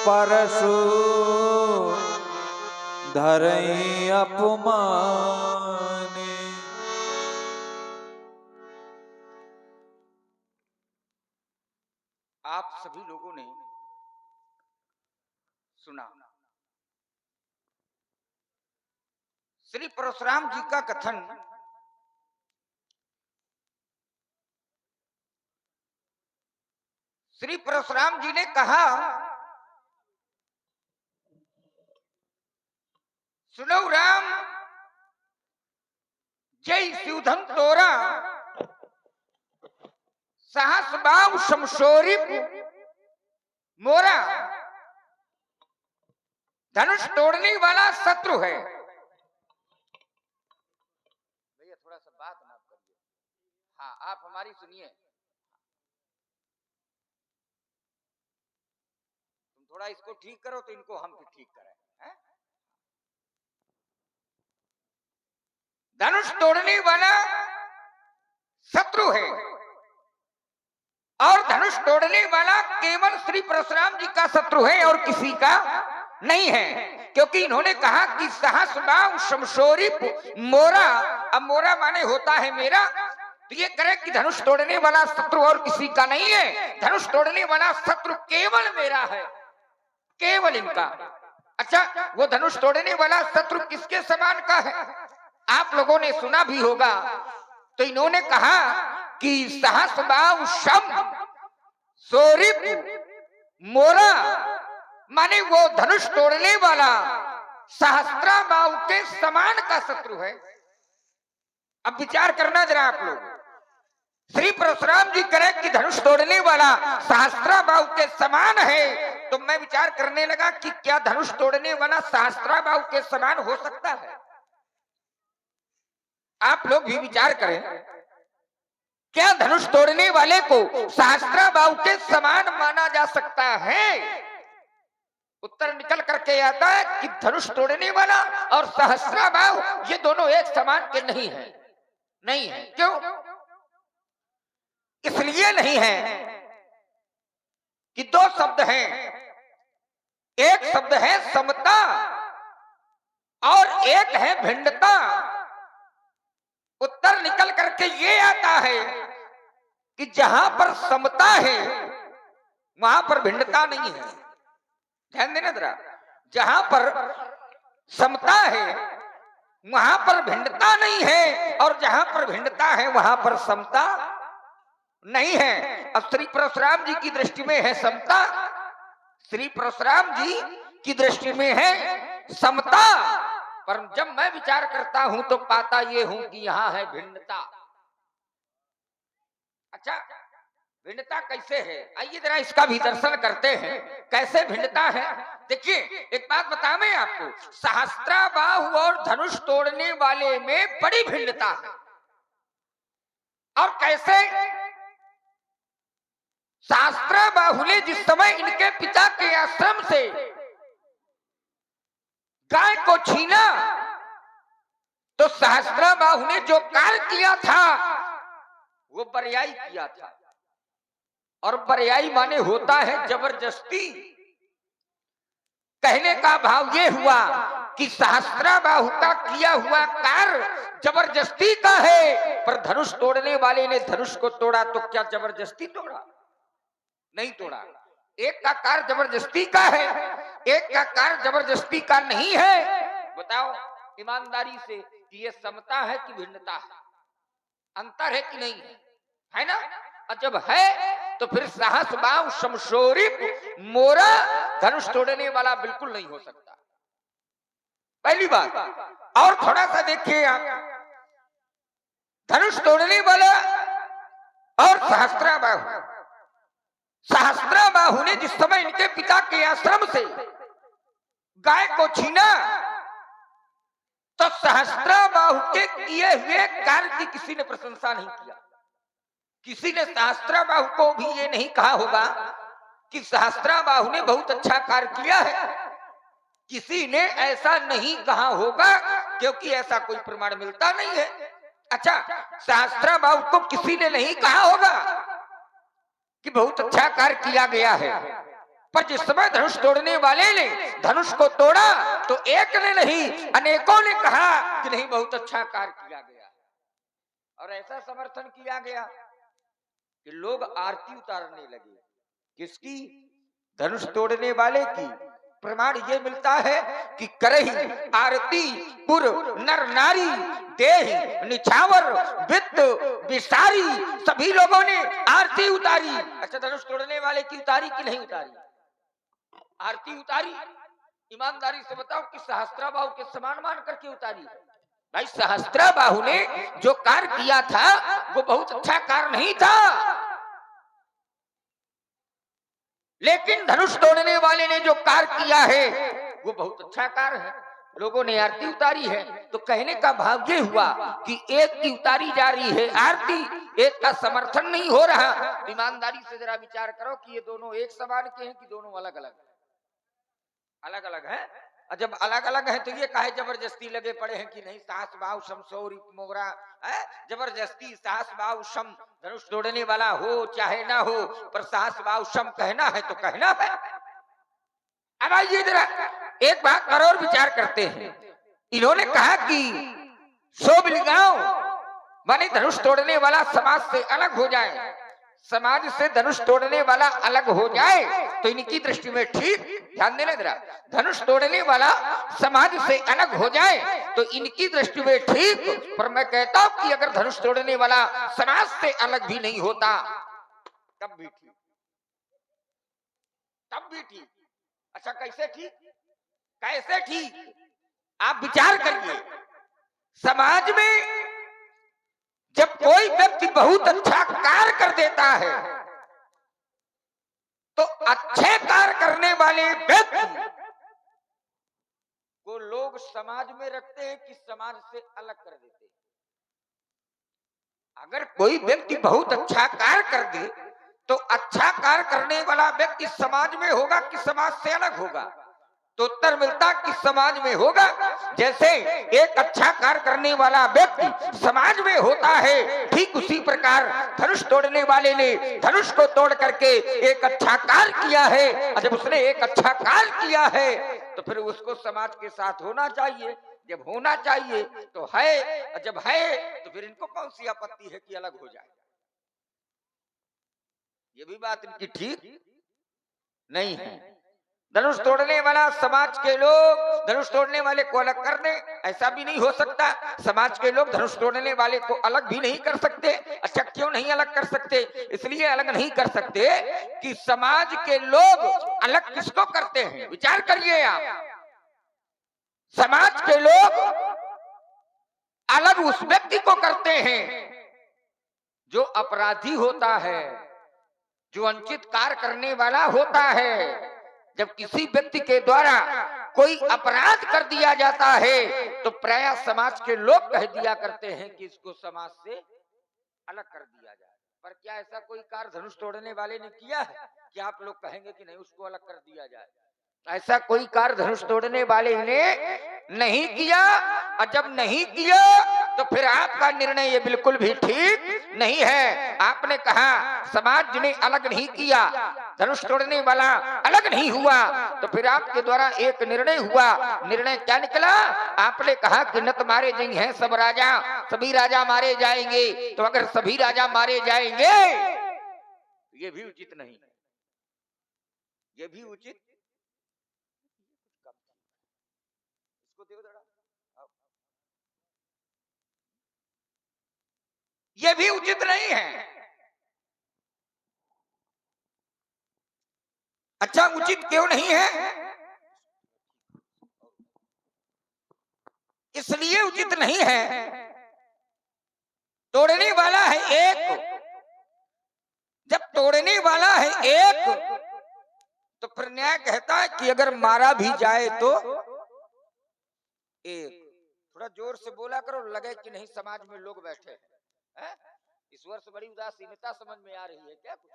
परशु धरई अपमाने। आप सभी लोगों ने सुना श्री परशुराम जी का कथन। श्री परशुराम जी ने कहा, सुनो राम, जय शिवधन तोरा साहस बाव शमशोरी मोरा, धनुष तोड़ने वाला शत्रु है। भैया थोड़ा सा बात माफ करिए। हाँ, आप हमारी सुनिए। तुम थोड़ा इसको ठीक करो तो इनको हम भी ठीक करें। है? धनुष तोड़ने वाला शत्रु है और धनुष तोड़ने वाला केवल श्री परशुराम जी का शत्रु है और किसी का नहीं है, क्योंकि इन्होंने कहा कि सहस्राव शमशोरी मोरा। अब मोरा माने होता है मेरा, तो ये करे कि धनुष तोड़ने वाला शत्रु और किसी का नहीं है, धनुष तोड़ने वाला शत्रु केवल मेरा है, केवल इनका। अच्छा, वो धनुष तोड़ने वाला शत्रु किसके समान का है आप लोगों ने सुना भी होगा। तो इन्होंने कहा कि सहस्राव शम सोरिप मोरा, माने वो धनुष तोड़ने वाला सहस्त्राबाहु के समान का शत्रु है। अब विचार करना जरा आप लोग। श्री परशुराम जी कहे कि धनुष तोड़ने वाला सहस्त्राबाहु के समान है, तो मैं विचार करने लगा कि क्या धनुष तोड़ने वाला सहस्त्राबाहु के समान हो सकता है? आप लोग भी विचार करें, क्या धनुष तोड़ने वाले को सहस्त्राबाहु के समान माना जा सकता है? उत्तर निकल करके आता है कि धनुष तोड़ने वाला और सहस्त्राबाहु ये दोनों एक समान के नहीं है। नहीं है। क्यों? इसलिए नहीं है कि दो शब्द हैं, एक शब्द है समता और एक है भिन्नता। उत्तर निकल करके ये आता है कि जहां पर समता है वहां पर भिन्नता नहीं है। ध्यान देना जरा, जहां पर समता है वहां पर भिन्नता नहीं है और जहां पर भिन्नता है वहां पर समता नहीं है। अब श्री परशुराम जी की दृष्टि में है समता, श्री परशुराम जी की दृष्टि में है समता, पर जब मैं विचार करता हूं तो पाता ये हूं कि यहां है भिन्नता। अच्छा, भिन्नता कैसे है? आइए जरा इसका भी दर्शन करते हैं, कैसे भिन्नता है। देखिए, एक बात बताएं आपको, सहस्त्राबाहु और धनुष तोड़ने वाले में बड़ी भिन्नता है। और कैसे? सहस्त्राबाहु ने जिस समय इनके पिता के आश्रम से गाय को छीना, तो सहस्त्राबाहु ने जो कार्य किया था वो बरियाई किया था। और बरियाई माने होता है जबरदस्ती। कहने का भाव ये हुआ कि सहस्त्राबाहु का किया हुआ कार्य जबरदस्ती का है, पर धनुष तोड़ने वाले ने धनुष को तोड़ा तो क्या जबरदस्ती तोड़ा? नहीं तोड़ा। एक का कार्य जबरदस्ती का है, एक का कार्य जबरदस्ती का नहीं है। बताओ ईमानदारी से कि ये समता है कि भिन्नता है, अंतर है कि नहीं है ना? और जब है तो फिर सहस्राबाहु शमशोरी मोरा, धनुष तोड़ने वाला बिल्कुल नहीं हो सकता। पहली बात। और थोड़ा सा देखिए आप, धनुष तोड़ने वाला और सहस्त्राबाहु, सहस्त्राबाहु ने जिस समय इनके पिता के आश्रम से गाय को छीना, तो सहस्त्राबाहु के किए हुए कार्य की किसी ने प्रशंसा नहीं किया। किसी ने सहस्त्राबाहु को भी ये नहीं कहा होगा कि सहस्त्राबाहु ने बहुत अच्छा कार्य किया है। किसी ने ऐसा नहीं कहा होगा, क्योंकि ऐसा कोई प्रमाण मिलता नहीं है। अच्छा, सहस्त्राबाहु को किसी ने नहीं कहा होगा कि बहुत अच्छा कार्य किया गया है। पर जिस समय धनुष तोड़ने वाले ने धनुष को तोड़ा तो एक ने नहीं अनेकों ने कहा कि नहीं बहुत अच्छा कार्य किया गया, और ऐसा समर्थन किया गया कि लोग आरती उतारने लगे। किसकी? धनुष तोड़ने वाले की। प्रमाण ये मिलता है कि करही आरती पुर नर नारी देह निछावर वित्त विसारी, सभी लोगों ने आरती उतारी। अच्छा, धनुष तोड़ने वाले की उतारी कि नहीं उतारी? आरती उतारी। ईमानदारी से बताओ कि सहस्त्राबाहु के समान मान करके उतारी? भाई, सहस्त्राबाहु ने जो कार्य किया था वो बहुत अच्छा कार्य नहीं था, लेकिन धनुष तोड़ने वाले ने जो कार्य किया है वो बहुत अच्छा कार्य है। लोगों ने आरती उतारी है, तो कहने का भाव ये हुआ कि एक की उतारी जा रही है आरती, एक का समर्थन नहीं हो रहा। ईमानदारी से जरा विचार करो कि ये दोनों एक समान के हैं कि दोनों अलग अलग? अलग अलग है। और जब अलग अलग है तो ये काहे जबरदस्ती लगे पड़े हैं कि नहीं साहस बाहु शमशोरी मोरा है? जबरदस्ती साहस बाहु शम धनुष तोड़ने वाला हो चाहे ना हो, पर साहस बाहु शम कहना है तो कहना है। अब आइए जरा एक बात पर और विचार करते हैं। इन्होंने कहा कि सोबलिगांव माने धनुष तोड़ने वाला समाज से अलग हो जाए, समाज से धनुष तोड़ने वाला अलग हो जाए तो इनकी दृष्टि में ठीक, ध्यान देना जरा, धनुष तोड़ने वाला समाज से अलग हो जाए तो इनकी दृष्टि में ठीक, पर मैं कहता हूं कि अगर धनुष तोड़ने वाला समाज से अलग भी नहीं होता तब भी ठीक, तब भी ठीक। अच्छा, कैसे ठीक? कैसे ठीक? आप विचार करिए। समाज में जब कोई व्यक्ति बहुत अच्छा कार्य कर देता है तो अच्छे कार्य करने वाले व्यक्ति को लोग समाज में रखते हैं कि समाज से अलग कर देते हैं? अगर कोई व्यक्ति बहुत अच्छा कार्य कर दे तो अच्छा कार्य करने वाला व्यक्ति समाज में होगा कि समाज से अलग होगा? तो उत्तर मिलता कि समाज में होगा। जैसे एक अच्छा कार्य करने वाला व्यक्ति समाज में होता है, ठीक उसी प्रकार धनुष तोड़ने वाले ने धनुष को तोड़ करके एक अच्छा कार्य किया है। और जब उसने एक अच्छा कार्य किया है तो फिर उसको समाज के साथ होना चाहिए। जब होना चाहिए तो है, और जब है तो फिर इनको कौन सी आपत्ति है कि अलग हो जाए? ये भी बात इनकी ठीक नहीं है। धनुष तोड़ने वाला समाज के लोग धनुष तोड़ने वाले को अलग कर दें, ऐसा भी नहीं हो सकता। समाज के लोग धनुष तोड़ने वाले को अलग भी नहीं कर सकते। अच्छा, क्यों नहीं अलग कर सकते? इसलिए अलग नहीं कर सकते कि समाज के लोग अलग किसको करते हैं? विचार करिए आप। समाज के लोग अलग उस व्यक्ति को करते हैं जो अपराधी होता है, जो अनुचित कार्य करने वाला होता है। जब किसी व्यक्ति के द्वारा कोई अपराध कर दिया जाता है तो प्राय समाज के लोग कह दिया करते हैं कि इसको समाज से अलग कर दिया जाए। पर क्या ऐसा कोई कार्य धनुष तोड़ने वाले ने किया है कि आप लोग कहेंगे कि नहीं उसको अलग कर दिया जाए? ऐसा कोई कार्य धनुष तोड़ने वाले ने नहीं किया। और जब नहीं किया तो फिर आपका निर्णय ये बिल्कुल भी ठीक नहीं है। आपने कहा समाज ने अलग नहीं किया, धनुष तोड़ने वाला अलग नहीं हुआ, तो फिर आपके द्वारा एक निर्णय हुआ। निर्णय क्या निकला? आपने कहा कि न तुम्हारे जंग हैं सब राजा, सभी राजा मारे जाएंगे। तो अगर सभी राजा मारे जाएंगे ये भी उचित नहीं है, ये भी उचित ये भी उचित नहीं है। अच्छा, उचित क्यों नहीं है? इसलिए उचित नहीं है, तोड़ने वाला है एक। जब तोड़ने वाला है एक तो फिर न्याय कहता है कि अगर मारा भी जाए तो एक। थोड़ा जोर से बोला करो, लगे कि नहीं समाज में लोग बैठे हैं। इस वर्ष बड़ी उदासीनता समझ में आ रही है क्या कुछ?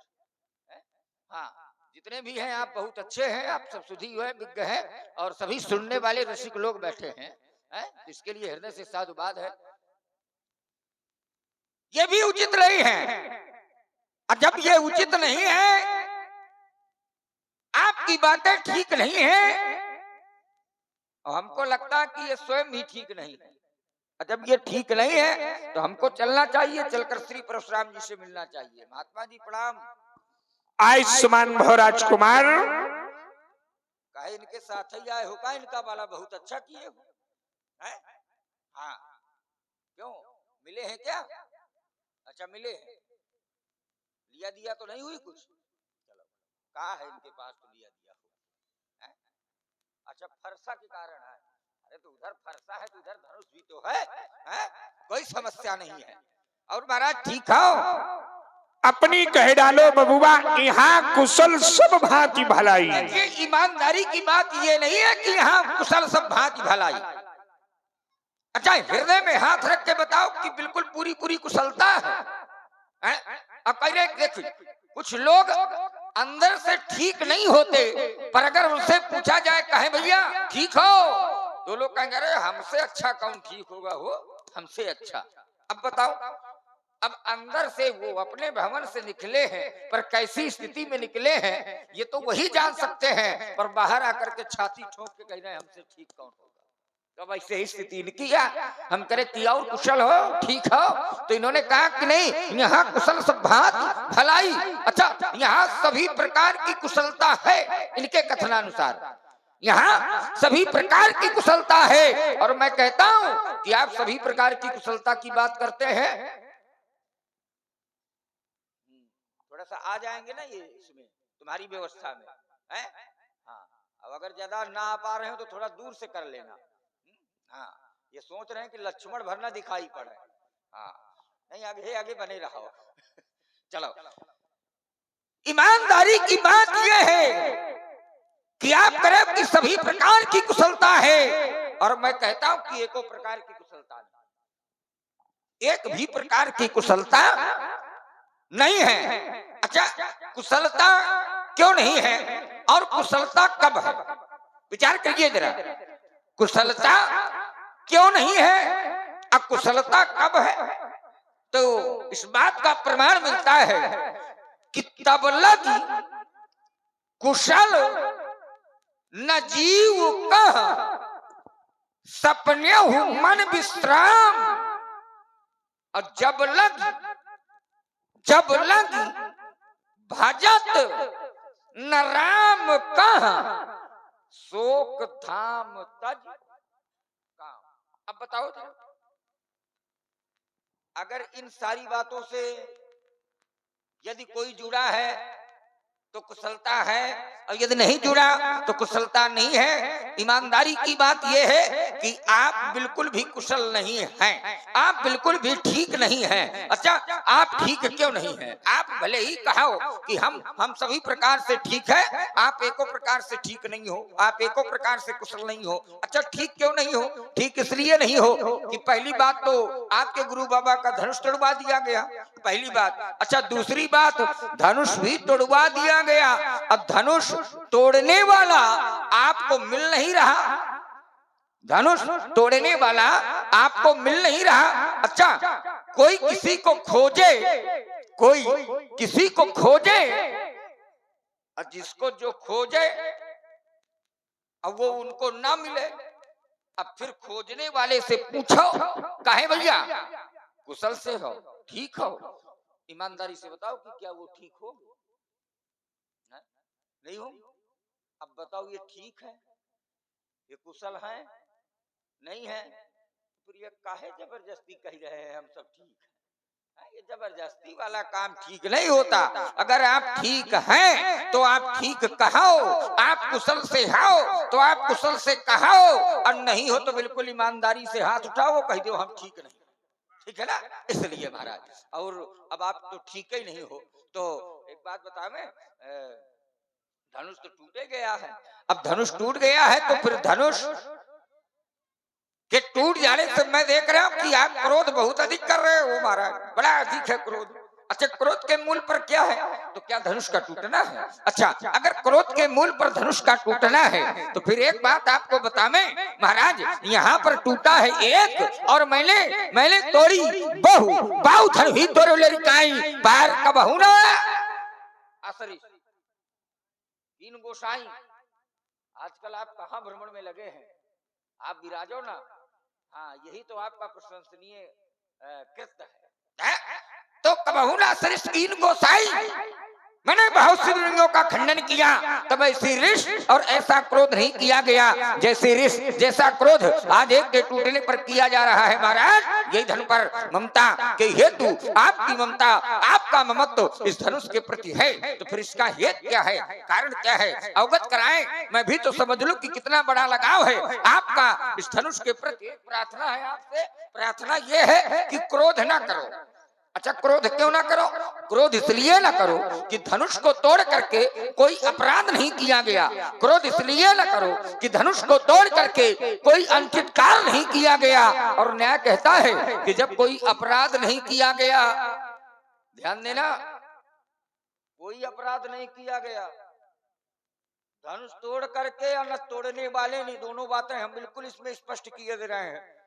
हाँ, जितने भी हैं आप बहुत अच्छे हैं, आप सब सुधी हुए विज्ञ हैं और सभी सुनने वाले रसिक लोग बैठे हैं, इसके लिए हृदय से साधुवाद है। ये भी उचित नहीं है। और जब ये उचित नहीं है, आप आपकी बातें ठीक नहीं है और हमको लगता है कि ये स्वयं ही ठीक नहीं है। जब ये ठीक नहीं है तो हमको चलना चाहिए, चलकर श्री परशुराम जी से मिलना चाहिए। महात्मा जी प्रणाम। आयुष्मान भव राजकुमार। कहे इनके साथ ही आए हो का, इनका वाला बहुत अच्छा किए हो है? हाँ, क्यों मिले हैं क्या? अच्छा मिले हैं, लिया दिया तो नहीं हुई कुछ? चलो, कहा है इनके पास तो लिया दिया हो है? अच्छा फरसा के कारण है। अरे तो उधर फरसा है तो उधर धनुष भी तो है? कोई समस्या नहीं है। और महाराज ठीक हो? अपनी कह डालो बबुआ, यहाँ कुशल सब भांति भलाई। ये ईमानदारी की बात ये नहीं है कि यहाँ कुशल सब भांति भलाई। अच्छा हृदय में हाथ रख के बताओ कि बिल्कुल पूरी पूरी कुशलता है? अब पहले देखिए, कुछ लोग अंदर से ठीक नहीं होते, पर अगर उनसे पूछा जाए कहे भैया ठीक हो, तो लोग कहेंगे अरे हमसे अच्छा कौन ठीक होगा, हो हमसे अच्छा। अब बताओ, अब अंदर से वो अपने भवन से निकले हैं, पर कैसी स्थिति में निकले हैं ये तो वही जान सकते हैं, पर बाहर आकर के छाती ठोक के कह रहे हैं हमसे ठीक कौन होगा। तो ऐसे ही स्थिति इनकी है। हम करे कि और कुशल हो, ठीक हो, तो इन्होंने कहा कि नहीं, यहाँ कुशल सब भांति भलाई। अच्छा यहाँ सभी प्रकार की कुशलता है, इनके कथनानुसार यहाँ सभी प्रकार की कुशलता है। और मैं कहता हूँ कि आप सभी प्रकार की कुशलता की बात करते हैं, थोड़ा सा आ जाएंगे ना ये इसमें तुम्हारी व्यवस्था में है? हाँ, अब अगर ज्यादा ना आ पा रहे हो तो थोड़ा दूर से कर लेना। हाँ, ये सोच रहे हैं कि लक्ष्मण भर ना दिखाई पड़े। हाँ, नहीं आगे आगे बने रहो। चलो, ईमानदारी की बात यह है कि आप करें कि सभी प्रकार की कुशलता है, और मैं कहता हूं कि एको प्रकार की कुशलता नहीं, एक भी प्रकार की कुशलता नहीं है। अच्छा कुशलता क्यों नहीं है और कुशलता कब है? विचार करिए जरा, कुशलता क्यों नहीं है और कुशलता कब है? तो इस बात का प्रमाण मिलता है कि तब लग कुशल न जीव कह सपने मन विश्राम, और जब लग भजत न राम कह शोक धाम तज काम। अब बताओ तो, अगर इन सारी बातों से यदि कोई जुड़ा है तो कुशलता है, और यदि नहीं जुड़ा तो कुशलता नहीं है। ईमानदारी की बात यह है कि आप बिल्कुल भी कुशल नहीं हैं, आप बिल्कुल भी ठीक नहीं हैं। अच्छा आप ठीक क्यों नहीं हैं? आप भले ही कहो कि हम सभी प्रकार से ठीक है, आप एको प्रकार से ठीक नहीं हो, आप एको प्रकार से कुशल नहीं हो। अच्छा ठीक क्यों नहीं हो? ठीक इसलिए नहीं हो कि पहली बात तो आपके गुरु बाबा का धनुष तोड़वा दिया गया, पहली बात। अच्छा दूसरी बात, धनुष भी तोड़वा दिया गया, अब धनुष तोड़ने वाला आपको मिल नहीं रहा, धनुष तोड़ने वाला आपको मिल नहीं रहा। अच्छा कोई किसी को खोजे, कोई किसी को खोजे, और जिसको जो खोजे अब वो उनको ना मिले, अब फिर खोजने वाले से पूछो काहे भैया कुशल से हो, ठीक हो? ईमानदारी से बताओ कि क्या वो ठीक हो? नहीं हो? अब बताओ ये ठीक है, ये कुशल है, नहीं है? फिर ये काहे जबरदस्ती कह रहे हैं हम सब ठीक है? ये जबरदस्ती वाला काम ठीक नहीं होता। अगर आप ठीक हैं तो आप ठीक कहो, आप कुशल से हो तो आप कुशल से कहो, और नहीं हो तो बिल्कुल ईमानदारी से हाथ उठाओ, कह दो हम ठीक नहीं, ठीक है ना? इसलिए महाराज, और अब आप तो ठीक ही नहीं हो। तो एक बात बता, मैं धनुष तो टूटे गया है, अब धनुष टूट गया है तो फिर धनुष के टूट जाने से मैं देख रहा हूं कि आप क्रोध बहुत अधिक कर रहे हो महाराज, बड़ा अधिक है क्रोध। अच्छा क्रोध के मूल पर क्या है? तो क्या धनुष का टूटना है? अच्छा अगर क्रोध के मूल पर धनुष का टूटना है तो फिर एक बात आपको बतावें महाराज, यहाँ पर टूटा है एक, और मैंने तोड़ी बहु, बाहु धन ही तोड़ो लड़काई पार कबहू ना आसरी। तीन गोसाई। आजकल आप कहाँ भ्रमण में लगे हैं, आप विराजो ना। हाँ, यही तो आपका प्रशंसनीय कृत्य है। तो कबहू ना सरिस तीन गोसाई, मैंने बहुत सी रंगों का खंडन किया, तब ऐसी रिश और ऐसा क्रोध नहीं किया गया जैसे रिश जैसा क्रोध आज एक के टूटने पर किया जा रहा है। महाराज, यही धन पर ममता के हेतु आपकी ममता, आपका ममत्व इस धनुष के प्रति है, तो फिर इसका हेतु क्या है, कारण क्या है, अवगत कराएं। मैं भी तो समझ लूं कि कितना बड़ा लगाव है आपका इस धनुष के प्रति। प्रार्थना है आपसे, प्रार्थना ये है कि क्रोध ना करो। अच्छा, क्रोध क्यों ना करो? क्रोध इसलिए ना करो कि धनुष को तोड़ करके कोई अपराध नहीं किया गया। क्रोध इसलिए ना करो कि धनुष को तोड़ करके कोई अनुचित कार्य नहीं किया गया। और न्याय कहता है कि जब कोई अपराध नहीं किया गया, ध्यान देना, कोई अपराध नहीं किया गया, धनुष तोड़ करके या न तोड़ने वाले नहीं, दोनों बातें हम बिल्कुल इसमें स्पष्ट किए दे रहे हैं।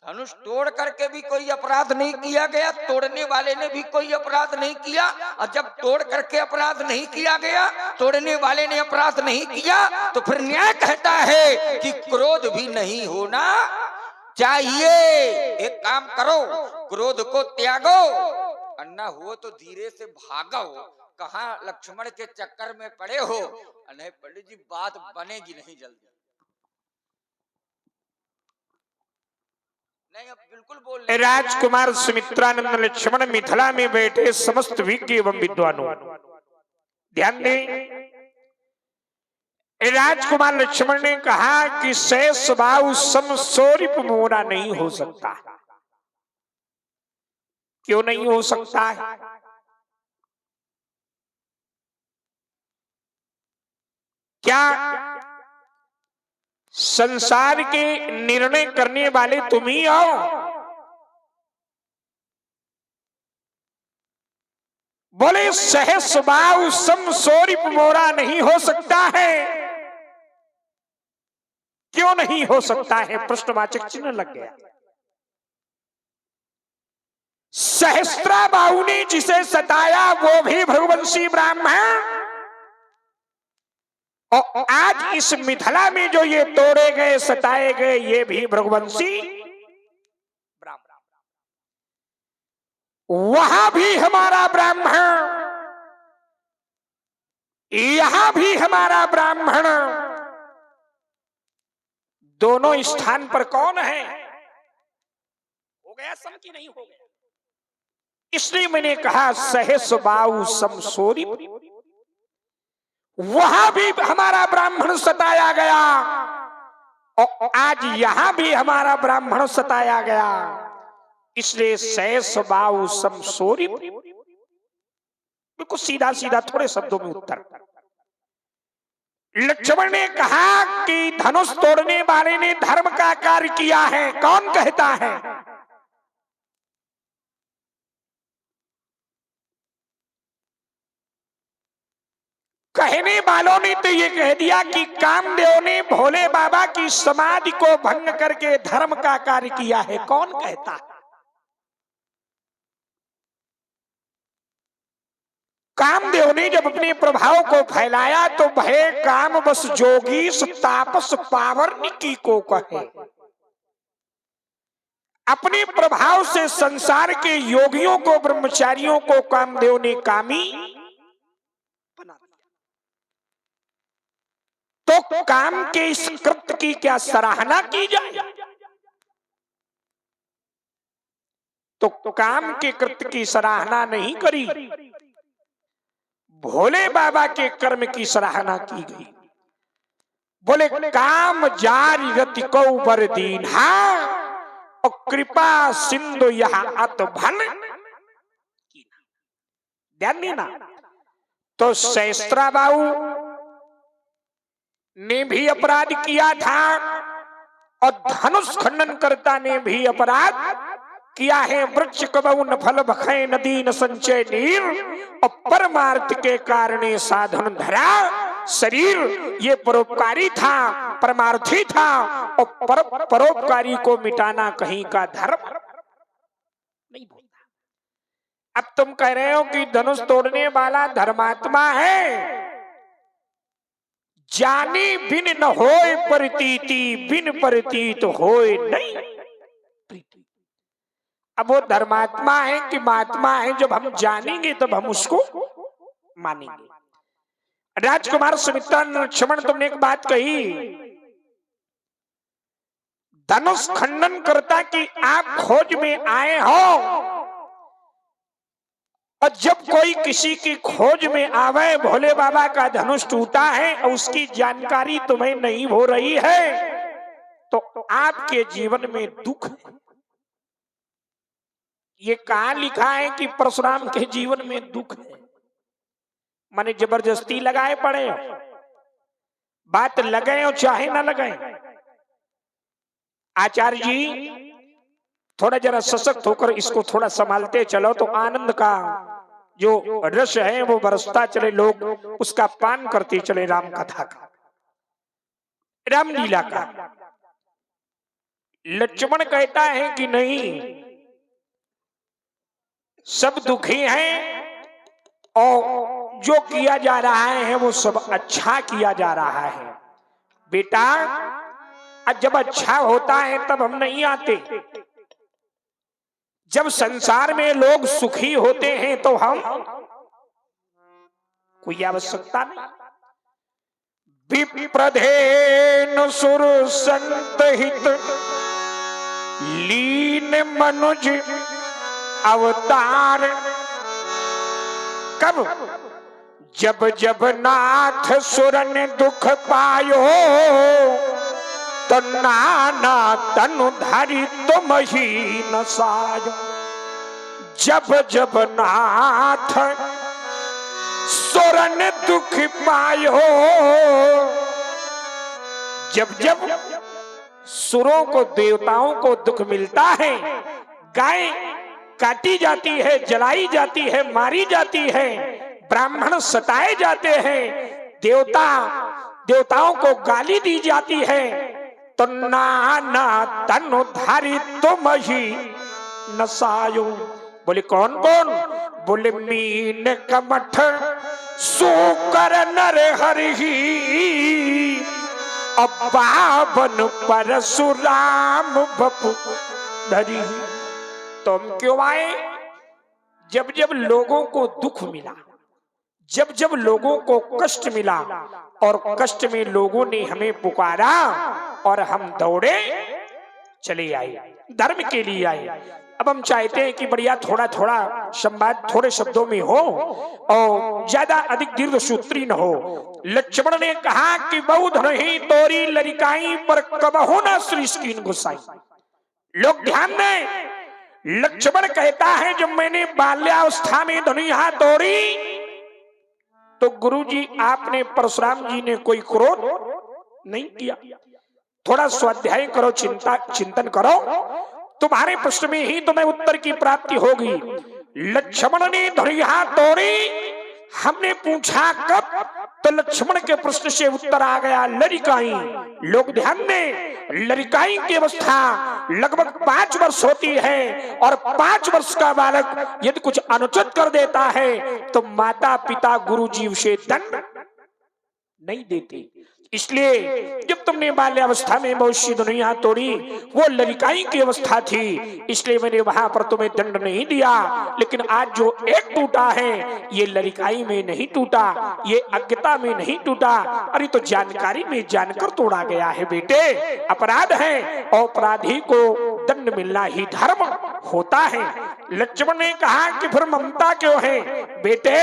धनुष तोड़ करके भी कोई अपराध नहीं किया गया, तोड़ने वाले ने भी कोई अपराध नहीं किया। और जब तोड़ करके अपराध नहीं किया गया, तोड़ने वाले ने अपराध नहीं किया, तो फिर न्याय कहता है कि क्रोध भी नहीं होना चाहिए। एक काम करो, क्रोध को त्यागो, अन्ना हो तो धीरे से भागो। कहाँ लक्ष्मण के चक्कर में पड़े हो? नहीं पंडित जी, बात बनेगी नहीं जल्दी। नहीं, अब बिल्कुल बोल रहे। राजकुमार सुमित्रानंद लक्ष्मण मिथिला में बैठे समस्त विज्ञ एवं विद्वानों, ध्यान दें। राजकुमार लक्ष्मण ने कहा कि शेष बाहु सम सोरिप मोरा नहीं हो सकता। क्यों नहीं हो सकता है? क्या संसार के निर्णय करने वाले तुम ही हो? बोले सहस बाहु सम सोरिप मोरा नहीं हो सकता है। क्यों नहीं हो सकता है? प्रश्नवाचक चिन्ह लग गया। सहस्त्रा बाहु ने जिसे सताया वो भी भृगुवंशी ब्राह्मण, और आज इस मिथिला में जो ये तोड़े गए सताए गए ये भी भृगुवंशी ब्राह्मण। वहां भी हमारा ब्राह्मण, यहां भी हमारा ब्राह्मण, दोनों स्थान पर कौन है? हो गया सम की नहीं हो गया? इसलिए मैंने कहा सहस बाहु सम सोरिप, वहां भी हमारा ब्राह्मण सताया गया और आज यहां भी हमारा ब्राह्मण सताया गया। इसलिए सहस बाहु सम सोरिप, बिल्कुल सीधा सीधा थोड़े शब्दों में उत्तर। लक्ष्मण ने कहा कि धनुष तोड़ने वाले ने धर्म का कार्य किया है। कौन कहता है? कहने वालों ने तो ये कह दिया कि कामदेव ने भोले बाबा की समाधि को भंग करके धर्म का कार्य किया है। कौन कहता है? कामदेव ने जब अपने प्रभाव को फैलाया तो भय काम बस जोगी तापस पावरनिकी को कहे। अपने प्रभाव से संसार के योगियों को, ब्रह्मचारियों को कामदेव ने कामी बना दिया। तो काम के इस कृत्य की क्या सराहना की जाए? तो काम के कृत्य की सराहना नहीं करी, भोले बाबा के कर्म की सराहना की गई। बोले काम जारी रति को बर दीन, हाँ, और कृपा सिंधु यह अत भल। ध्यान देना, तो सहस्त्रा बाहु ने भी अपराध किया था और धनुष खंडन कर्ता ने भी अपराध किया है। वृक्ष कबहु न फल बखै नदी न संचय नीर, और परमार्थ के कारणे साधन धरा शरीर। ये परोपकारी था, परमार्थी था, और परोपकारी को मिटाना कहीं का धर्म नहीं बोलता। अब तुम कह रहे हो कि धनुष तोड़ने वाला धर्मात्मा है, जानी बिन न होए प्रतीति, बिन प्रतीत होए नहीं प्रीति। अब वो धर्मात्मा है कि महात्मा है, जब हम जानेंगे तब हम उसको मानेंगे। राजकुमार सुमित्रा लक्ष्मण, तुमने एक बात कही, धनुष खंडन करता कि आप खोज में आए हो, और जब कोई किसी की खोज में आवे, भोले बाबा का धनुष टूटा है और उसकी जानकारी तुम्हें नहीं हो रही है, तो आपके जीवन में दुख है। ये कहां लिखा है कि परशुराम के जीवन में दुख है? माने जबरदस्ती लगाए पड़े, बात लगे और चाहे ना लगे। आचार्य जी थोड़ा जरा सशक्त होकर इसको थोड़ा संभालते चलो, तो आनंद का जो रस है वो बरसता चले, लोग उसका पान करते चले, राम कथा का, रामलीला का। लक्ष्मण कहता है कि नहीं, सब दुखी हैं और जो किया जा रहा है वो सब अच्छा किया जा रहा है। बेटा जब अच्छा होता है तब हम नहीं आते, जब संसार में लोग सुखी होते हैं तो हम, कोई आवश्यकता नहीं। विप्रधेन सुर संत हित लीन मनुज अवतार, कब जब जब नाथ सुरन दुख पायो, तो नाना तनु धरि तुम ही न सायो। जब जब नाथ सुरन दुख पायो, जब जब सुरों को, देवताओं को दुख मिलता है, गाय काटी जाती है, जलाई जाती है, मारी जाती है, ब्राह्मण सताए जाते हैं, देवताओं को गाली दी जाती है, तो नाना तनु धारी तुम ही नसायो। बोले कौन कौन? बोले मीन कमठ सूकर नर हरि, बावन परशुराम बपु धरी। तुम क्यों आए? जब जब लोगों को दुख मिला, जब जब लोगों को कष्ट मिला, और कष्ट में लोगों ने हमें पुकारा और हम दौड़े चले आए, धर्म के लिए आए। अब हम चाहते हैं कि बढ़िया थोड़ा थोड़ा संवाद थोड़े शब्दों में हो और ज्यादा अधिक दीर्घ सूत्री न हो। लक्ष्मण ने कहा कि बहुत नहीं तोरी लरिकाई पर कबहु न श्री स्कीन गुसाई। लोग ध्यान दें, लक्ष्मण कहता है जब मैंने बाल्यावस्था में धनुहा तोड़ी, तो गुरुजी आपने, परशुराम जी ने कोई क्रोध नहीं किया। थोड़ा स्वाध्याय करो, चिंतन करो, तुम्हारे प्रश्न में ही तुम्हें उत्तर की प्राप्ति होगी। लक्ष्मण ने धनुहा तोड़ी, हमने पूछा कब, तो लक्ष्मण के प्रश्न से उत्तर आ गया लरिकाई। लोग ध्यान दें, लरिकाई की अवस्था लगभग 5 वर्ष होती है, और 5 वर्ष का बालक यदि कुछ अनुचित कर देता है तो माता पिता गुरुजी उसे दंड नहीं देते। इसलिए जब तुमने बाल्यावस्था में बहुत सी दुनिया तोड़ी, वो लरिकाई की अवस्था थी, इसलिए मैंने वहां पर तुम्हें दंड नहीं दिया। लेकिन आज जो एक टूटा है, ये लरिकाई में नहीं टूटा, ये अज्ञता में नहीं टूटा, अरे तो जानकारी में जानकर तोड़ा गया है। बेटे अपराध है, और अपराधी को दंड मिलना ही धर्म होता है। लक्ष्मण ने कहा कि फिर ममता क्यों है? बेटे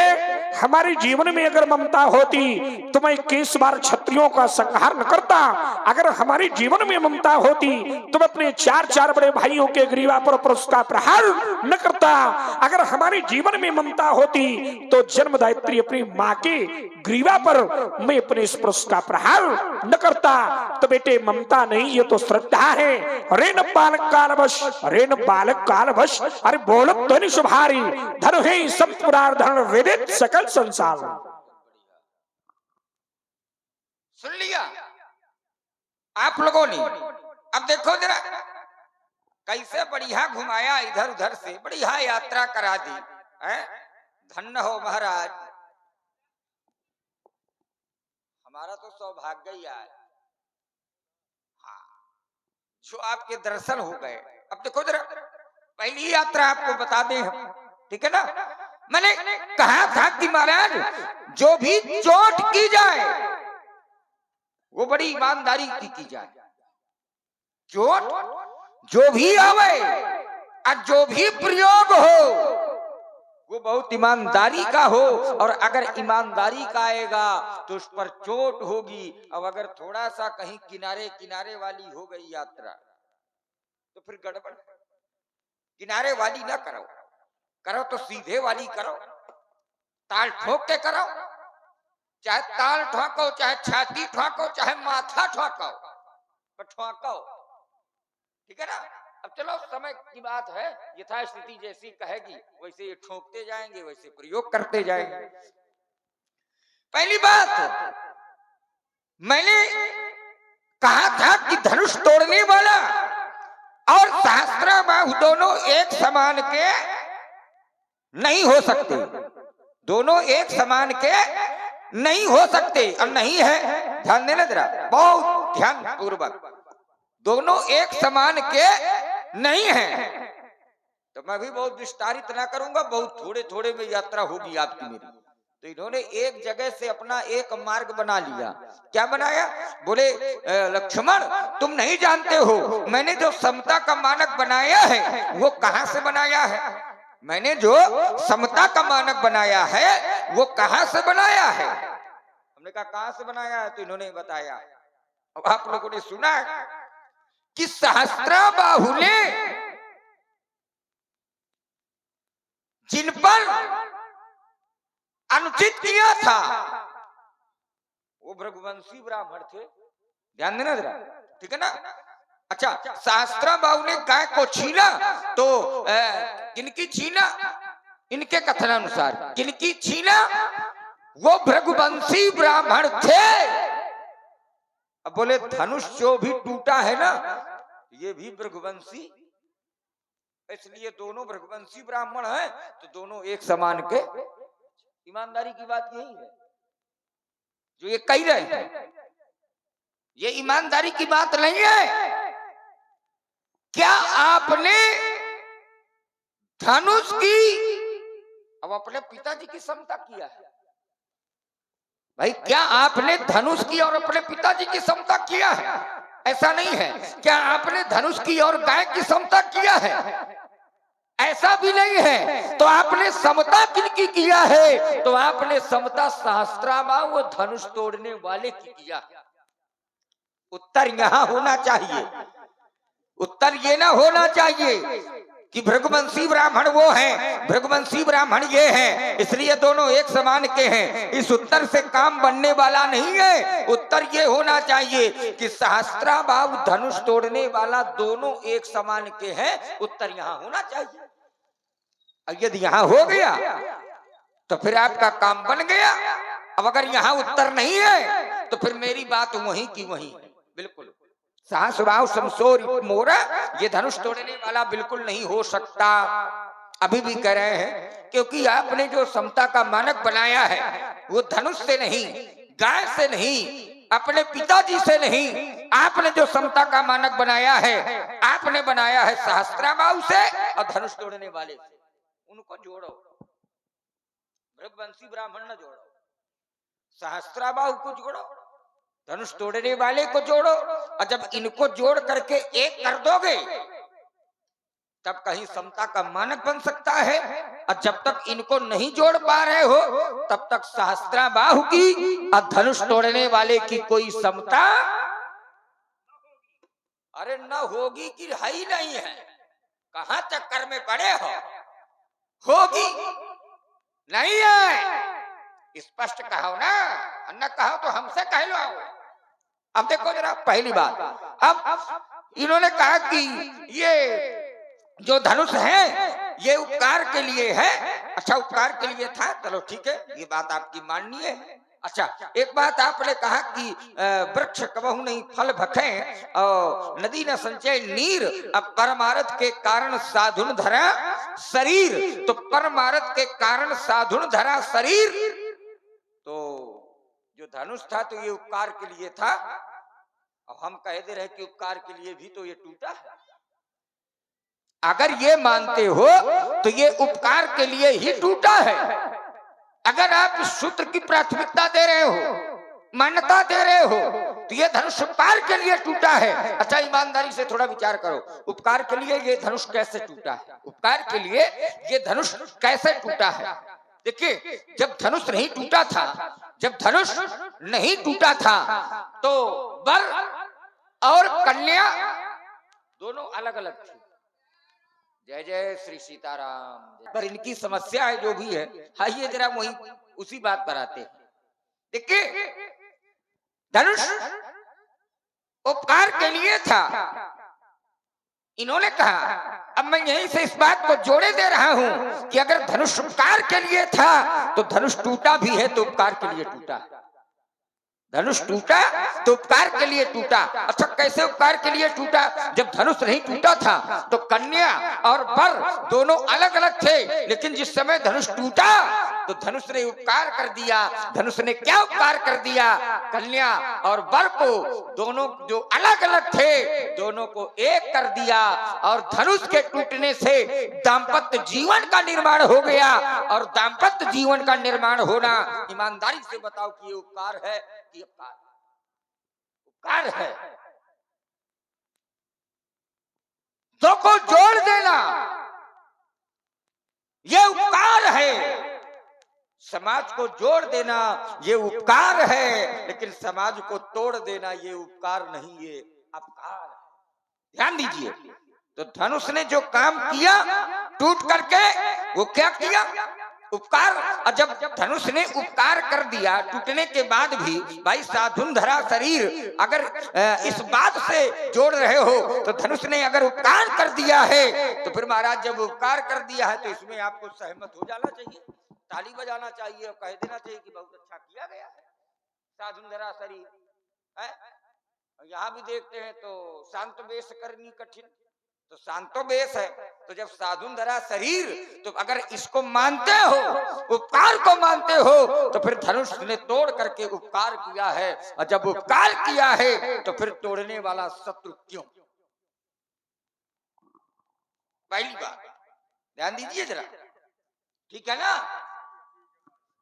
हमारे जीवन में अगर ममता होती तो मैं 21 बार क्षत्रियों का संहार न करता। अगर हमारे जीवन में ममता होती तो मैं अपने 4 बड़े भाइयों के ग्रीवा पर उसका प्रहार न करता। अगर हमारे जीवन में ममता होती तो जन्मदायित्री अपनी माँ के ग्रीवा पर मैं अपने स्पर्श का प्रहार न करता। तो बेटे ममता नहीं, ये तो श्रद्धा है। रेन बालक कालवश, रेन बालक कालवश, अरे बोलत तो शुभारी धन है सब पुराधन वेदित सकल संसार। सुन लिया आप लोगों ने? अब देखो जरा कैसे बढ़िया घुमाया, इधर उधर से बढ़िया यात्रा करा दी है। धन्य हो महाराज, हमारा तो सौभाग्य ही है, हाँ, जो आपके दर्शन हो गए। अब देखो जरा, पहली यात्रा आपको बता दें हम, ठीक है ना। मैंने कहा था कि महाराज जो भी चोट की जाए वो बड़ी ईमानदारी की जाए। चोट जो भी आवे और जो भी प्रयोग हो वो बहुत ईमानदारी का हो, और अगर ईमानदारी का आएगा तो उस पर चोट होगी। अब अगर थोड़ा सा कहीं किनारे किनारे वाली हो गई यात्रा तो फिर गड़बड़। किनारे वाली ना करो, करो तो सीधे वाली करो, ताल ठोक के करो, चाहे ताल ठोको, चाहे छाती ठोको, चाहे माथा ठोको, पर ठोको, ठीक है ना। अब चलो समय की बात है, यथास्थिति जैसी कहेगी वैसे ये ठोकते जाएंगे, वैसे प्रयोग करते जाएंगे। पहली बात मैंने कहा था कि धनुष तोड़ने वाला और सहस्त्राबाहु दोनों एक समान के नहीं हो सकते, दोनों एक समान के नहीं हो सकते, और नहीं है, ध्यान देना जरा, बहुत ध्यान पूर्वक, दोनों एक समान के नहीं है। तो मैं भी बहुत विस्तारित ना करूंगा, बहुत थोड़े थोड़े में यात्रा होगी आपकी मेरी। तो इन्होंने एक जगह से अपना एक मार्ग बना लिया। क्या बनाया? बोले लक्ष्मण तुम नहीं जानते हो, मैंने जो समता का मानक बनाया है वो कहां से बनाया है। मैंने जो समता का मानक बनाया है वो कहां से बनाया है। हमने कहा कहां से बनाया है, तो इन्होंने बताया। अब आप लोगों ने सुना कि सहस्त्राबाहु ने जिन पर अनुचित किया था वो भृगुवंशी ब्राह्मण थे, ध्यान देना जरा, ठीक है ना। अच्छा, सहस्त्राबाहु ने गाय को छीना तो किनकी छीना, इनके कथनानुसार किनकी छीना, वो भृगुवंशी ब्राह्मण थे। अब बोले धनुष जो भी टूटा है ना ये भी भृगुवंशी, इसलिए दोनों भृगुवंशी ब्राह्मण हैं तो दोनों एक समान के। ईमानदारी की बात यही है जो ये कह रहे हैं, ये ईमानदारी की बात नहीं है। क्या आपने धनुष की अब अपने पिताजी की समता किया है भाई? क्या आपने धनुष की और अपने पिताजी की समता किया है? ऐसा नहीं है। क्या आपने धनुष की और गाय की समता किया है? ऐसा भी नहीं है। तो आपने समता किनकी किया है? तो आपने समता सहस्त्राबाहु धनुष तोड़ने वाले की किया। उत्तर यहां होना चाहिए, उत्तर ये ना होना चाहिए कि भृगुवंशी ब्राह्मण वो हैं, भृगुवंशी ब्राह्मण ये हैं, इसलिए दोनों एक समान के हैं। इस उत्तर से काम बनने वाला नहीं है। उत्तर ये होना चाहिए कि सहस्त्राबाहु धनुष तोड़ने वाला दोनों एक समान के हैं। उत्तर यहाँ होना चाहिए। और यदि यहाँ हो गया तो फिर आपका काम बन गया। अब अगर यहाँ उत्तर नहीं है तो फिर मेरी बात वहीं की वहीं है। बिल्कुल सहस्त्राबाहु समसोर मोरा, ये धनुष तोड़ने वाला बिल्कुल नहीं हो सकता। अभी भी कह रहे हैं क्योंकि आपने जो समता का मानक बनाया है वो धनुष से नहीं, गाय से नहीं, अपने पिताजी से नहीं, आपने जो समता का मानक बनाया है आपने बनाया है सहस्त्राबाहु से और धनुष तोड़ने वाले से। उनको जोड़ो, भृगुवंशी ब्राह्मण न जोड़ो, सहस्त्राबाहु को जोड़ो, धनुष तोड़ने वाले को जोड़ो। और जब इनको जोड़ करके एक कर दोगे तब कहीं समता का मानक बन सकता है। और जब तक इनको नहीं जोड़ पा रहे हो तब तक सहस्त्राबाहु की और धनुष तोड़ने वाले की कोई समता अरे न होगी कि है ही नहीं है। कहां चक्कर में पड़े हो? होगी नहीं है, स्पष्ट कहो ना, न कहो तो हमसे कह लो। अब देखो जरा, पहली बात, अब इन्होंने कहा कि ये जो धनुष है ये उपकार के लिए है। अच्छा, उपकार के लिए था, चलो ठीक है, ये बात आपकी माननीय है। अच्छा, एक बात आपने कहा कि वृक्ष कबहु नहीं फल भखे और नदी न संचय नीर। अब परमार्थ के कारण साधुन धरा शरीर, तो परमार्थ के कारण साधुन धरा शरीर, तो जो जो धनुष था तो ये उपकार के लिए था, और हम कह दे रहे कि उपकार के लिए भी तो ये टूटा है। अगर ये मानते हो तो ये उपकार के लिए ही टूटा है। अगर आप इस सूत्र की प्राथमिकता दे रहे हो, मान्यता दे रहे हो, तो ये धनुष उपकार के लिए टूटा है। अच्छा, ईमानदारी से थोड़ा विचार करो, उपकार के लिए ये धनुष कैसे टूटा है? उपकार के लिए ये धनुष कैसे टूटा है? देखिए, जब धनुष नहीं टूटा था, जब धनुष नहीं टूटा था तो वर और कन्या दोनों अलग अलग थी। जय जय श्री सीताराम। पर इनकी समस्या है जो भी है, आइए जरा वही उसी बात पर आते हैं। देखिए, धनुष उपकार के लिए था। इन्होंने कहा, अब मैं यहीं से इस बात को जोड़े दे रहा हूं कि अगर धनुष उपकार के लिए था तो धनुष टूटा भी है तो उपकार के लिए टूटा। धनुष टूटा तो उपकार के लिए टूटा। अच्छा, कैसे उपकार के लिए टूटा? जब धनुष नहीं टूटा था तो कन्या और वर दोनों अलग अलग थे, लेकिन जिस समय धनुष टूटा तो धनुष ने उपकार कर दिया। धनुष ने क्या उपकार कर दिया? कन्या और वर को, दोनों जो अलग अलग थे, दोनों को एक कर दिया, और धनुष के टूटने से दाम्पत्य जीवन का निर्माण हो गया। और दाम्पत्य जीवन का निर्माण होना, ईमानदारी से बताओ कि ये उपकार है कि अपकार? उपकार है। दो को जोड़ देना ये उपकार है। समाज को जोड़ देना ये उपकार है, लेकिन समाज को तोड़ देना ये उपकार नहीं, ये अपकार है। ध्यान दीजिए, तो धनुष ने जो काम किया टूट करके, वो क्या किया? उपकार। और जब धनुष ने उपकार कर दिया टूटने के बाद भी, भाई साधुन धरा शरीर, अगर इस बात से जोड़ रहे हो तो धनुष ने अगर उपकार कर दिया है तो फिर महाराज जब उपकार कर दिया है तो इसमें आपको सहमत हो जाना चाहिए, ताली बजाना चाहिए और कह देना चाहिए कि बहुत अच्छा किया गया है। साधुन धरा शरीर है। यहाँ भी देखते हैं तो शांत वेश करनी कठिन, तो शांतो बेस है। तो जब साधुन धरा शरीर, तो अगर इसको मानते हो, उपकार को मानते हो, तो फिर धनुष ने तोड़ करके उपकार किया है। और जब उपकार किया है तो फिर तोड़ने वाला शत्रु क्यों? पहली बात ध्यान दीजिए जरा, ठीक है ना?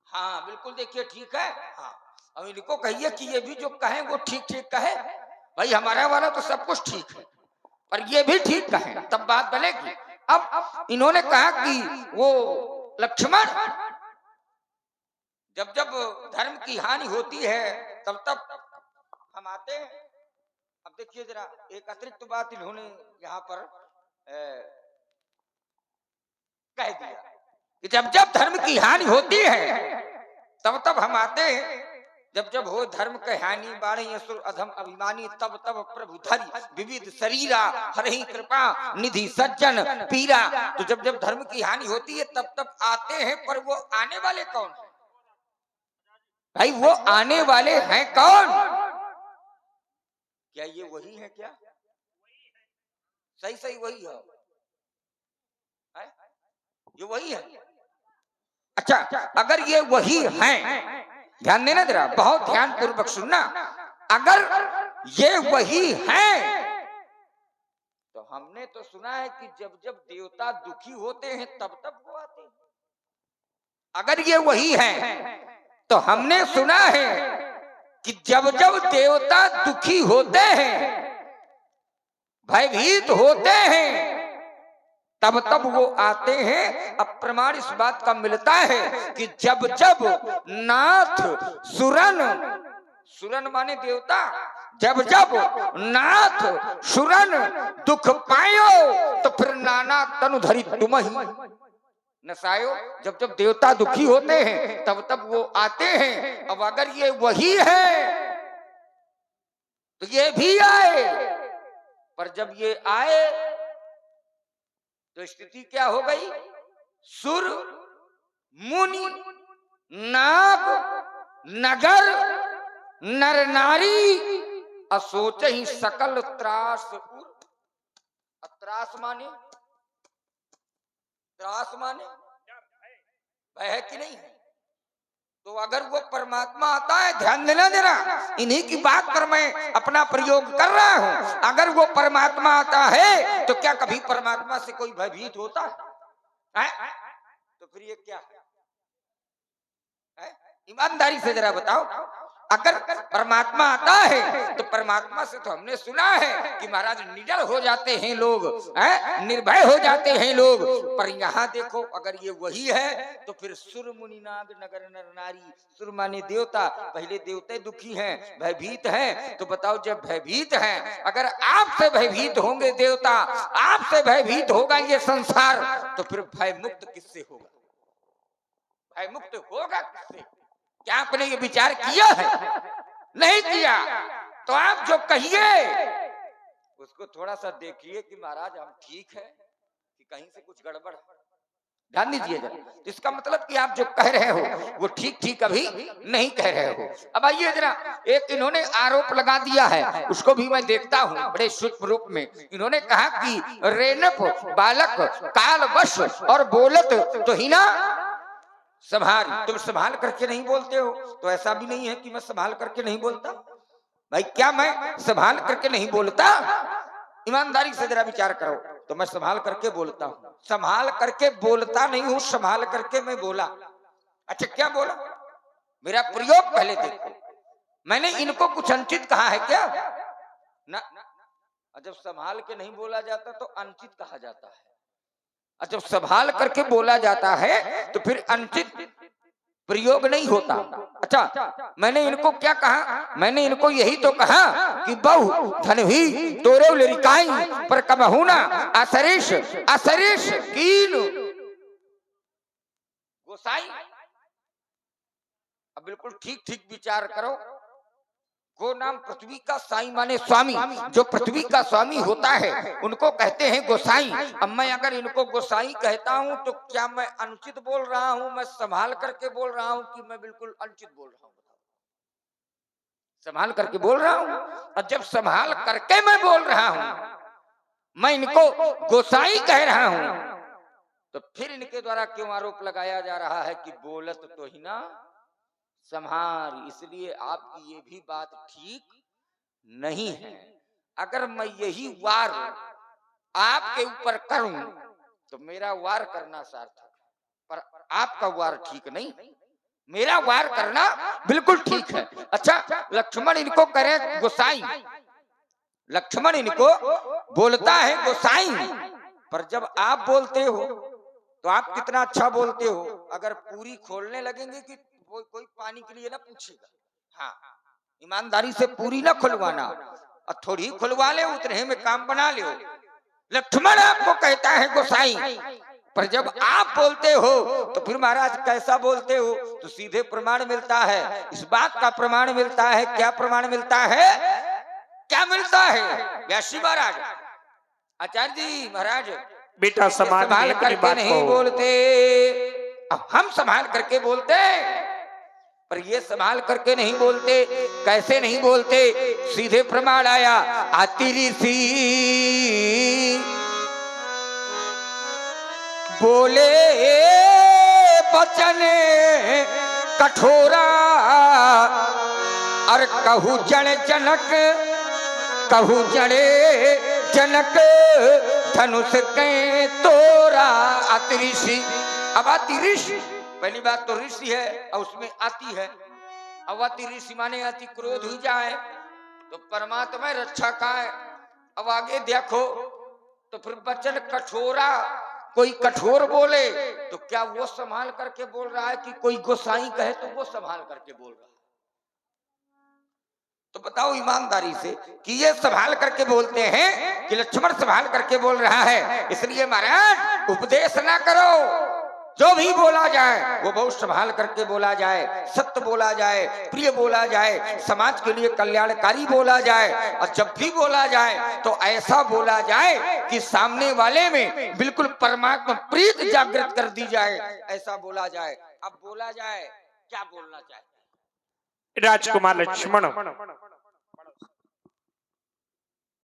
हाँ बिल्कुल, देखिए ठीक है। हाँ, अब इनको कहिए कि ये भी जो कहे वो ठीक ठीक कहे। भाई हमारा वाला तो सब कुछ ठीक है, पर ये भी ठीक कहे तब बात बनेगी। अब इन्होंने कहा कि वो लक्ष्मण, जब जब धर्म की हानि होती है तब तब हम आते हैं। अब देखिए जरा, एक अतिरिक्त बात इन्होंने यहाँ पर कह दिया कि जब जब धर्म की हानि होती है तब तब हम आते हैं। जब जब हो धर्म के हानि बाणी असुर अधम अभिमानी, तब तब प्रभु धरि विविध शरीरा, हरहि कृपा निधि सज्जन पीरा। तो जब जब धर्म की हानि होती है तब तब आते हैं, पर वो आने वाले कौन है? भाई वो आने वाले हैं कौन? क्या ये वही है? क्या सही सही वही है? ये वही है? अच्छा, अगर ये वही हैं, ध्यान देना जरा, बहुत ध्यान पूर्वक सुनना। अगर ये वही हैं तो हमने तो सुना है कि जब जब देवता दुखी होते हैं तब तब वो आते हैं। अगर ये वही हैं तो हमने सुना है कि जब जब देवता दुखी होते हैं, भयभीत होते हैं, तब तब वो आते हैं। अब प्रमाण इस बात का मिलता है कि जब जब नाथ सुरन, सुरन माने देवता, जब जब नाथ सुरन दुख पायो तो फिर नाना तनु धरि तुम ही नसायो। जब जब देवता दुखी होते हैं तब तब वो आते हैं। अब अगर ये वही है तो ये भी आए, पर जब ये आए तो स्थिति क्या हो गई? सुर मुनि नाग नगर नर नारी असोच ही सकल त्रास। त्रास माने, त्रास माने भय है कि नहीं है? तो अगर वो परमात्मा आता है, ध्यान देना जरा, इन्हीं की बात पर मैं अपना प्रयोग कर रहा हूं। अगर वो परमात्मा आता है तो क्या कभी परमात्मा से कोई भयभीत होता है? तो फिर ये क्या है? ईमानदारी से जरा बताओ, अगर परमात्मा आता है तो परमात्मा से तो हमने सुना है कि महाराज निडर हो जाते हैं लोग, निर्भय हो जाते हैं लोग। पर यहाँ देखो, अगर ये वही है तो फिर सुर मुनि नाग नगर नर नारी, सुर माने देवता, पहले देवते दुखी हैं, भयभीत हैं। तो बताओ, जब भयभीत हैं, अगर आपसे भयभीत होंगे देवता, आपसे भयभीत होगा ये संसार, तो फिर भय मुक्त किससे होगा? भय मुक्त होगा किससे? क्या आपने ये विचार किया है? नहीं किया तो आप जो कहिए उसको थोड़ा सा देखिए कि महाराज हम ठीक है कि कहीं से कुछ गड़बड़। ध्यान दीजिए जरा, तो इसका मतलब कि आप जो कह रहे हो वो ठीक ठीक अभी नहीं कह रहे हो। अब आइए जरा, एक इन्होंने आरोप लगा दिया है, उसको भी मैं देखता हूं बड़े सूक्ष्म रूप में। इन्होंने कहा कि रेनप बालक काल वश और बोलत तो ही ना संभाल। तुम संभाल करके नहीं बोलते हो, तो ऐसा भी नहीं है कि मैं संभाल करके नहीं बोलता। भाई क्या मैं संभाल करके नहीं बोलता? ईमानदारी से जरा विचार करो। तो मैं संभाल करके बोलता हूँ, संभाल करके बोलता नहीं हूँ, संभाल करके मैं बोला। अच्छा क्या बोला? मेरा प्रयोग पहले देखो। मैंने इनको कुछ अनुचित कहा है क्या? ना। जब संभाल के नहीं बोला जाता तो अनुचित कहा जाता है, और जब संभाल करके बोला जाता है तो फिर अनुचित प्रयोग नहीं होता। अच्छा, मैंने इनको क्या कहा? मैंने इनको यही तो कहा कि बहु धन भी तोरे लिरिकाई पर कबहू ना असरिश असरिश कीन गोसाई। अब बिल्कुल ठीक ठीक विचार करो। गो नाम पृथ्वी का साई माने स्वामी, जो पृथ्वी का स्वामी होता है उनको कहते हैं गोसाई। अब मैं अगर इनको गोसाई कहता हूं तो क्या मैं अनुचित बोल रहा हूं? मैं संभाल करके बोल रहा हूं कि मैं बिल्कुल अनुचित बोल रहा हूं? संभाल करके बोल रहा हूं। और जब संभाल करके मैं बोल रहा हूं, मैं इनको गोसाई कह रहा हूं, तो फिर इनके द्वारा क्यों आरोप लगाया जा रहा है कि बोलत तो ही ना संहार? इसलिए आपकी ये भी बात ठीक नहीं है। अगर मैं यही वार आपके ऊपर करूं तो मेरा वार करना सार्थक, पर आपका वार ठीक नहीं, मेरा वार करना बिल्कुल ठीक है। अच्छा, लक्ष्मण इनको करे गोसाई, लक्ष्मण इनको बोलता है गोसाई, पर जब आप बोलते हो तो आप कितना अच्छा बोलते हो। अगर पूरी खोलने लगेंगे कि कोई पानी के लिए ना पूछेगा। हाँ, ईमानदारी से पूरी ना खुलवाना, और थोड़ी खुलवा ले, उतने में काम बना ले। लक्ष्मण आपको कहता है गोसाई, पर जब आप बोलते हो तो फिर महाराज कैसा बोलते हो? तो सीधे प्रमाण मिलता है। इस बात का प्रमाण मिलता है। क्या प्रमाण मिलता है? क्या मिलता है? व्यासी महाराज, आचार्य जी महाराज, बेटा संभाल करके नहीं बोलते, हम संभाल करके बोलते, पर ये संभाल करके नहीं बोलते। कैसे नहीं बोलते? सीधे प्रमाण आया। आती ऋषि बोले बचन कठोरा, और कहू जन जनक, कहू जड़े जनक धनुष के तोरा। आती ऋषि, अब आती ऋषि, पहली बात तो ऋषि है और उसमें आती है। अब आती ऋषि माने अति क्रोध हो जाए तो परमात्मा रक्षा का है। अब आगे देखो तो फिर वचन कठोरा, कोई कठोर बोले तो क्या वो संभाल करके बोल रहा है कि कोई गोसाई कहे तो वो संभाल करके बोल रहा है? तो बताओ ईमानदारी से कि ये संभाल करके बोलते हैं कि लक्ष्मण संभाल करके बोल रहा है। इसलिए महाराज उपदेश ना करो, जो भी बोला जाए वो बहुत संभाल करके बोला जाए, सत्य बोला जाए, प्रिय बोला जाए, समाज के लिए कल्याणकारी बोला जाए। और जब भी बोला जाए तो ऐसा बोला जाए कि सामने वाले में बिल्कुल परमात्मा प्रीत जागृत कर दी जाए, ऐसा बोला जाए। अब बोला जाए, क्या बोलना चाहिए? राजकुमार लक्ष्मण